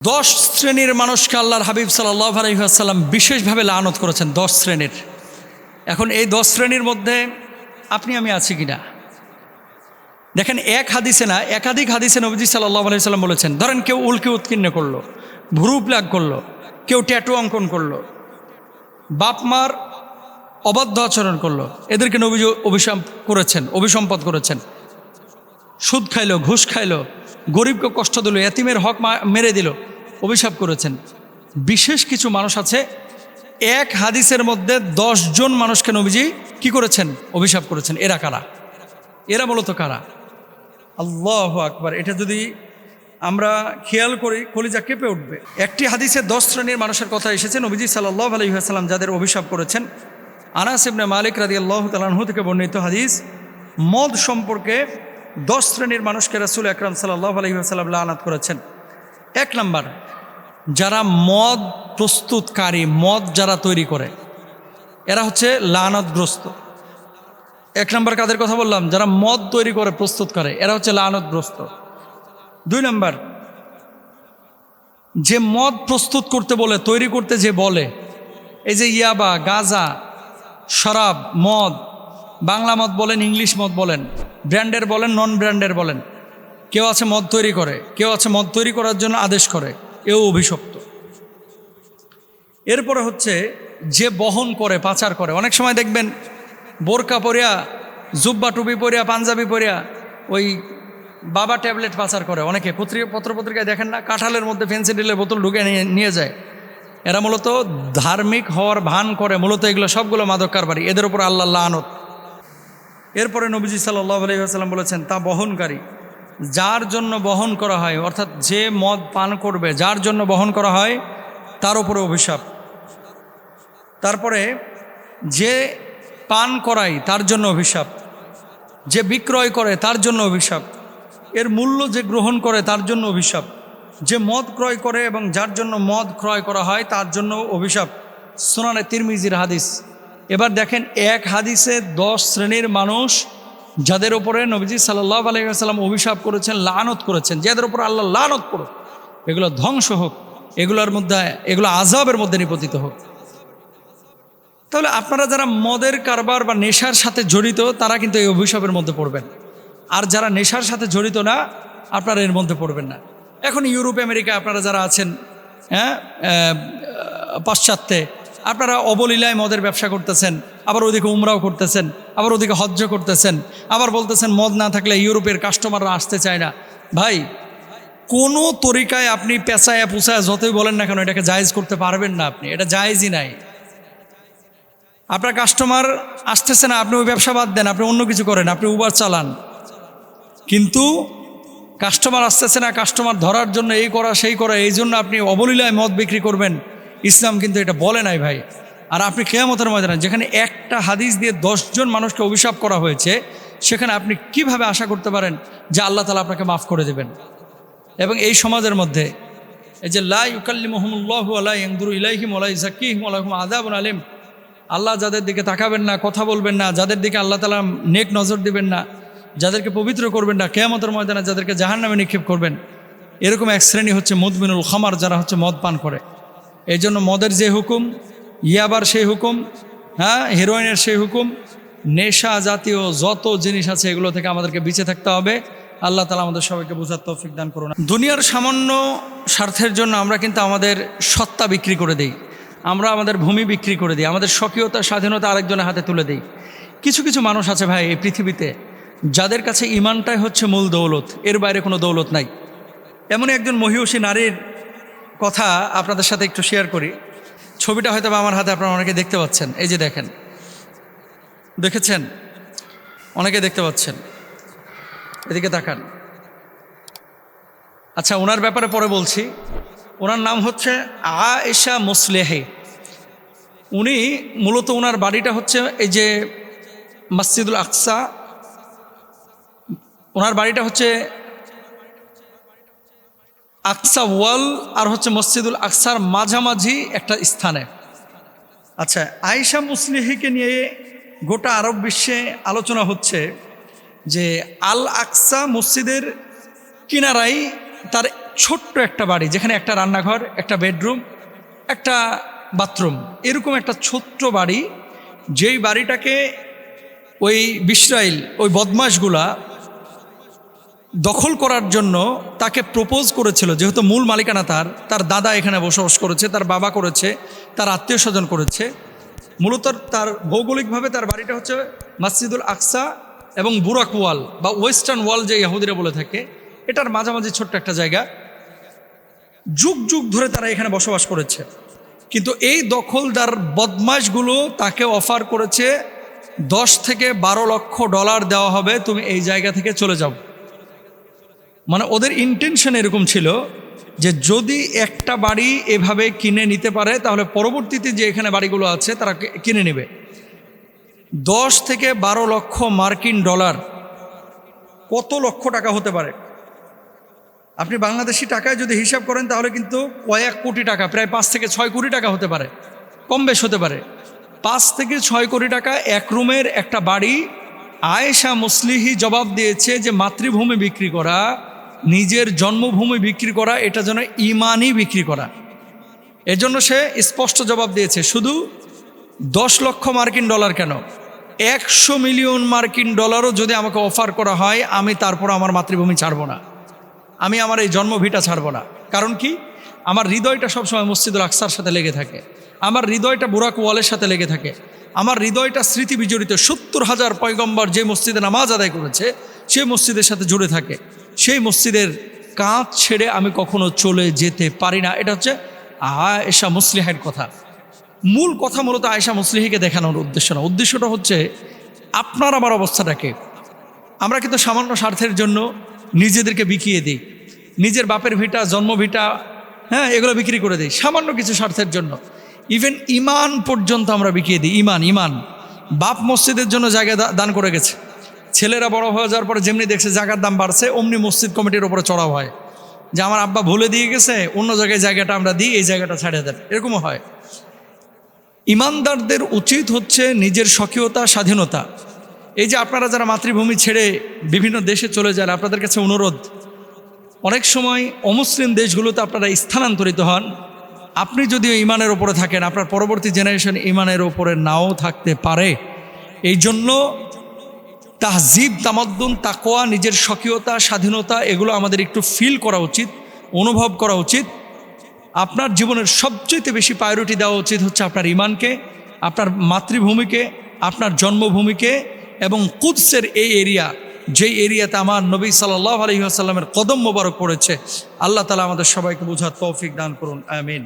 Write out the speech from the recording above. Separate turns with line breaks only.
10 শ্রেণীর মানুষকে আল্লাহর হাবিব সাল্লাল্লাহু আলাইহি ওয়াসাল্লাম বিশেষভাবে লানত করেছেন। 10 শ্রেণীর। এখন এই 10 শ্রেণীর মধ্যে আপনি আমি আছি কিনা দেখেন। এক হাদিসে না, একাধিক হাদিসে নবীজি সাল্লাল্লাহু আলাইহি ওয়াসাল্লাম বলেছেন। ধরেন কেউ উল্কি উৎকীর্ণ করলো, ভ্রু প্লাগ করলো, কেউ ট্যাটু অঙ্কন করলো, বাপ মার অবাধ্য আচরণ করলো, এদেরকে নবীজি অভিশাপ করেছেন, অভিসম্পদ করেছেন। সুদ খাইলো, ঘুষ খাইলো, গরিবকে কষ্ট দিল, এতিমের হক মেরে দিল, অভিশাপ করেছেন। বিশেষ কিছু মানুষ আছে, এক হাদিসের মধ্যে 10 জন মানুষকে নবীজি কি করেছেন? অভিশাপ করেছেন। এরা কারা? এরা মূলত কারা? আল্লাহু আকবার। এটা যদি আমরা খেয়াল করি কলিজা কেঁপে উঠবে। একটি হাদিসে 10 শ্রেণীর মানুষের কথা এসেছে, নবীজি সাল্লাল্লাহু আলাইহি ওয়াসাল্লাম যাদের অভিশাপ করেছেন। আনাস ইবনে মালিক রাদিয়াল্লাহু তাআলা আনহু থেকে বর্ণিত হাদিস, মদ সম্পর্কে 10 শ্রেণীর মানুষকে রাসূল আকরাম সাল্লাল্লাহু আলাইহি ওয়াসাল্লাম লানত করেছেন। 1 নাম্বার, যারা মদ প্রস্তুতকারী, মদ যারা তৈরি করে, এরা হচ্ছে লানতগ্রস্ত। 1 নাম্বার কাদের কথা বললাম? যারা মদ তৈরি করে, প্রস্তুত করে, এরা হচ্ছে লানতগ্রস্ত। 2 নাম্বার, যে মদ প্রস্তুত করতে বলে, তৈরি করতে যে বলে, এই যে ইয়াবা, গাঁজা, শরাব, মদ, বাংলা মদ বলেন, ইংলিশ মদ বলেন, ব্র্যান্ডের বলেন, নন ব্র্যান্ডের বলেন, কেউ আছে মদ তৈরি করে, কেউ আছে মদ তৈরি করার জন্য আদেশ করে, এও অভিশপ্ত। এরপরে হচ্ছে যে বহন করে, পাচার করে। অনেক সময় দেখবেন বোরকা পরিয়া, জুব্বা টুপি পরিয়া, পাঞ্জাবি পরিয়া ওই বাবা ট্যাবলেট পাচার করে। অনেকে পত্রপত্রিকায় দেখেন না, কাঁঠালের মধ্যে ফেন্সিডিলের বোতল ঢুকে নিয়ে যায়। এরা মূলত ধার্মিক হওয়ার ভান করে, মূলত এগুলো সবগুলো মাদক কারবারি, এদের উপর আল্লাহ লানত। এরপরে নবীজি সাল্লাল্লাহু আলাইহি ওয়াসাল্লাম বলেছেন, তা বহনকারী, যার জন্য বহন করা হয়, অর্থাৎ যে মদ পান করবে, যার জন্য বহন করা হয়, তার উপরে অভিশাপ। তারপরে যে পান করায়, তার জন্য অভিশাপ। যে বিক্রয় করে, তার জন্য অভিশাপ। এর মূল্য যে গ্রহণ করে, তার জন্য অভিশাপ। যে মদ ক্রয় করে এবং যার জন্য মদ ক্রয় করা হয়, তার জন্য অভিশাপ। সুনানে তিরমিজির হাদিস। এবার দেখেন, এক হাদিসে 10 শ্রেণীর মানুষ যাদের উপরে নবীজি সাল্লাল্লাহু আলাইহি ওয়াসাল্লাম অভিশাপ করেছেন, লানত করেছেন, যাদের উপর আল্লাহ লানত করুক, এগুলো ধ্বংস হোক, এগুলো আযাবের মধ্যে নিপতিত হোক। তাহলে আপনারা যারা মদের কারবার বা নেশার সাথে জড়িত, তারা কিন্তু এই অভিশাপের মধ্যে পড়বেন। আর যারা নেশার সাথে জড়িত না, আপনারা এর মধ্যে পড়বেন না। এখন ইউরোপ আমেরিকা আপনারা যারা আছেন, পাশ্চাত্যে, আপনারা অবলীলায় মদের ব্যবসা করতেছেন, আবার ওদিকে উমরাও করতেছেন, আবার ওদিকে হজ্জ করতেছেন, আবার বলতেছেন মদ না থাকলে ইউরোপের কাস্টমাররা আসতে চায় না। ভাই, কোনো তরিকায় আপনি পেঁচায় পুষায় যতই বলেন না কেন, এটাকে জায়েজ করতে পারবেন না। আপনি এটা জায়েজই নাই। আপনার কাস্টমার আসতেছে না, আপনি ওই ব্যবসা বাদ দেন, আপনি অন্য কিছু করেন, আপনি উবার চালান। কিন্তু কাস্টমার আসতেছে না, কাস্টমার ধরার জন্য এই করা সেই করা, এই জন্য আপনি অবলীলায় মদ বিক্রি করবেন, ইসলাম কিন্তু এটা বলে নাই ভাই। আর আপনি কিয়ামতের ময়দানে যেখানে একটা হাদিস দিয়ে 10 জন মানুষকে অভিশাপ করা হয়েছে, সেখানে আপনি কিভাবে আশা করতে পারেন যে আল্লাহ তাআলা আপনাকে মাফ করে দেবেন? এবং এই সমাজের মধ্যে এই যে লা ইউকাল্লিমুহুমুল্লাহু ওয়া লা ইয়ানজুরু ইলাইহিম ওয়া লা ইউযাক্কিহিম ওয়া লাহুম আযাবুন আলীম, আল্লাহ যাদের দিকে তাকাবেন না, কথা বলবেন না, যাদের দিকে আল্লাহ তাআলা নেক নজর দিবেন না, যাদেরকে পবিত্র করবেন না, কিয়ামতের ময়দানে যাদেরকে জাহান্নামে নিক্ষেপ করবেন, এরকম এক শ্রেণী হচ্ছে মুদমিনুল খামার, যারা হচ্ছে মদ পান করে। এই জন্য মদের যে হুকুম, ইয়াবার সেই হুকুম, হেরোইনের সেই হুকুম, নেশা জাতীয় যত জিনিস আছে এগুলো থেকে আমাদেরকে বেঁচে থাকতে হবে। আল্লাহ তাআলা আমাদের সবাইকে বোঝার তৌফিক দান করুন। দুনিয়ার সামান্য স্বার্থের জন্য আমরা কিন্তু আমাদের সত্তা বিক্রি করে দিই, আমরা আমাদের ভূমি বিক্রি করে দিই, আমাদের স্বকীয়তা, স্বাধীনতা আরেকজনের হাতে তুলে দিই। কিছু কিছু মানুষ আছে ভাই এই পৃথিবীতে, যাদের কাছে ইমানটাই হচ্ছে মূল দৌলত, এর বাইরে কোনো দৌলত নাই। এমন একজন মহিয়সী নারীর কথা আপনাদের সাথে একটু শেয়ার করি। ছবিটা হয়তো আমার হাতে আপনারা অনেকে দেখতে পাচ্ছেন। এই যে দেখেন, দেখেছেন? অনেকে দেখতে পাচ্ছেন, এদিকে তাকান। আচ্ছা, ওনার ব্যাপারে পরে বলছি। ওনার নাম হচ্ছে আয়েশা মুসলেহে। উনি মূলত ওনার বাড়িটা হচ্ছে এই যে মসজিদুল আকসা, ওনার বাড়িটা হচ্ছে আকসা ওয়াল আর হচ্ছে মসজিদুল আকসার মাঝামাঝি একটা স্থানে। আচ্ছা, আয়েশা মুসলিহিকে নিয়ে গোটা আরব বিশ্বে আলোচনা হচ্ছে যে আল আকসা মসজিদের কিনারায় তার ছোট্ট একটা বাড়ি, যেখানে একটা রান্নাঘর, একটা বেডরুম, একটা বাথরুম, এরকম একটা ছোট্ট বাড়ি, যেই বাড়িটাকে ওই ইসরাইল, ওই বদমাশগুলা দখল করার জন্য তাকে প্রপোজ করেছিল। যেহেতু মূল মালিকানা তার দাদা এখানে বসবাস করেছে, তার বাবা করেছে, তার আত্মীয় স্বজন করেছে। মূলত তার ভৌগোলিকভাবে তার বাড়িটা হচ্ছে মসজিদুল আকসা এবং বুরাক ওয়াল বা ওয়েস্টার্ন ওয়াল যে ইহুদিরা বলে থাকে, এটার মাঝামাঝি ছোট্ট একটা জায়গা। যুগ যুগ ধরে তারা এখানে বসবাস করেছে। কিন্তু এই দখলদার বদমাশগুলো তাকে অফার করেছে 10 থেকে 12 লক্ষ ডলার দেওয়া হবে, তুমি এই জায়গা থেকে চলে যাও। মানে ওদের ইন্টেনশন এরকম ছিল যে যদি একটা বাড়ি এভাবে কিনে নিতে পারে, তাহলে পরবর্তীতে যে এখানে বাড়িগুলো আছে তারা কিনে নেবে। 10 থেকে 12 লক্ষ মার্কিন ডলার কত লক্ষ টাকা হতে পারে? আপনি বাংলাদেশি টাকায় যদি হিসাব করেন তাহলে কিন্তু কয়েক কোটি টাকা, প্রায় 5 থেকে 6 কোটি টাকা হতে পারে, কম বেশ হতে পারে। 5 থেকে 6 কোটি টাকা এক রুমের একটা বাড়ি। আয়েশা মুসলিহি জবাব দিয়েছে যে মাতৃভূমি বিক্রি করা, নিজের জন্মভূমি বিক্রি করা, এটা যেন ইমানই বিক্রি করা। এজন্য সে স্পষ্ট জবাব দিয়েছে, শুধু 10 লক্ষ মার্কিন ডলার কেন, 100 মিলিয়ন মার্কিন ডলারও যদি আমাকে অফার করা হয়, আমি তারপর আমার মাতৃভূমি ছাড়ব না, আমি আমার এই জন্মভিটা ছাড়ব না। কারণ কি, আমার হৃদয়টা সবসময় মসজিদুল আকসার সাথে লেগে থাকে, আমার হৃদয়টা বুরাক ওয়ালের সাথে লেগে থাকে, আমার হৃদয়টা স্মৃতি বিজড়িত। 70,000 পয়গম্বর যে মসজিদে নামাজ আদায় করেছে, সেই মসজিদের সাথে জুড়ে থাকে। সেই মসজিদের কাঁচ ছেড়ে আমি কখনো চলে যেতে পারি না। এটা হচ্ছে আয়েশা মুসলিহের কথা। মূল কথা মূলত আয়েশা মুসলিহিকে দেখানোর উদ্দেশ্য না, উদ্দেশ্যটা হচ্ছে আপনার আমার অবস্থাটাকে। আমরা কিন্তু সামান্য স্বার্থের জন্য নিজেদেরকে বিকিয়ে দিই, নিজের বাপের ভিটা, জন্মভিটা, হ্যাঁ, এগুলো বিক্রি করে দিই সামান্য কিছু স্বার্থের জন্য। ইভেন ইমান পর্যন্ত আমরা বিকিয়ে দিই। ইমান বাপ মসজিদের জন্য জায়গা দান করে গেছে, ছেলেরা বড় হয়ে যাওয়ার পরে যেমনি দেখছে জায়গার দাম বাড়ছে, অমনি মসজিদ কমিটির ওপরে চড়াও হয় যে আমার আব্বা ভুলে দিয়ে গেছে, অন্য জায়গায় জায়গাটা আমরা দিই, এই জায়গাটা ছাড়িয়ে দেন, এরকমও হয়। ইমানদারদের উচিত হচ্ছে নিজের স্বকীয়তা, স্বাধীনতা। এই যে আপনারা যারা মাতৃভূমি ছেড়ে বিভিন্ন দেশে চলে যান, আপনাদের কাছে অনুরোধ, অনেক সময় অমুসলিম দেশগুলোতে আপনারা স্থানান্তরিত হন, আপনি যদিও ইমানের ওপরে থাকেন, আপনার পরবর্তী জেনারেশন ইমানের ওপরে নাও থাকতে পারে। এই জন্য তাহজিব, তামাদ্দুন, তাকওয়া, নিজের স্বকীয়তা, স্বাধীনতা, এগুলো আমাদের একটু ফিল করা উচিত, অনুভব করা উচিত। আপনার জীবনের সবচেয়ে বেশি প্রায়োরিটি দেওয়া উচিত হচ্ছে আপনার ইমানকে, আপনার মাতৃভূমিকে, আপনার জন্মভূমিকে এবং কুদসের এই এরিয়া, যেই এরিয়াতে আমার নবী সাল্লাল্লাহু আলাইহি ওয়াসাল্লামের কদম মোবারক পড়েছে। আল্লাহ তাআলা আমাদের সবাইকে বোঝার তৌফিক দান করুন, আমিন।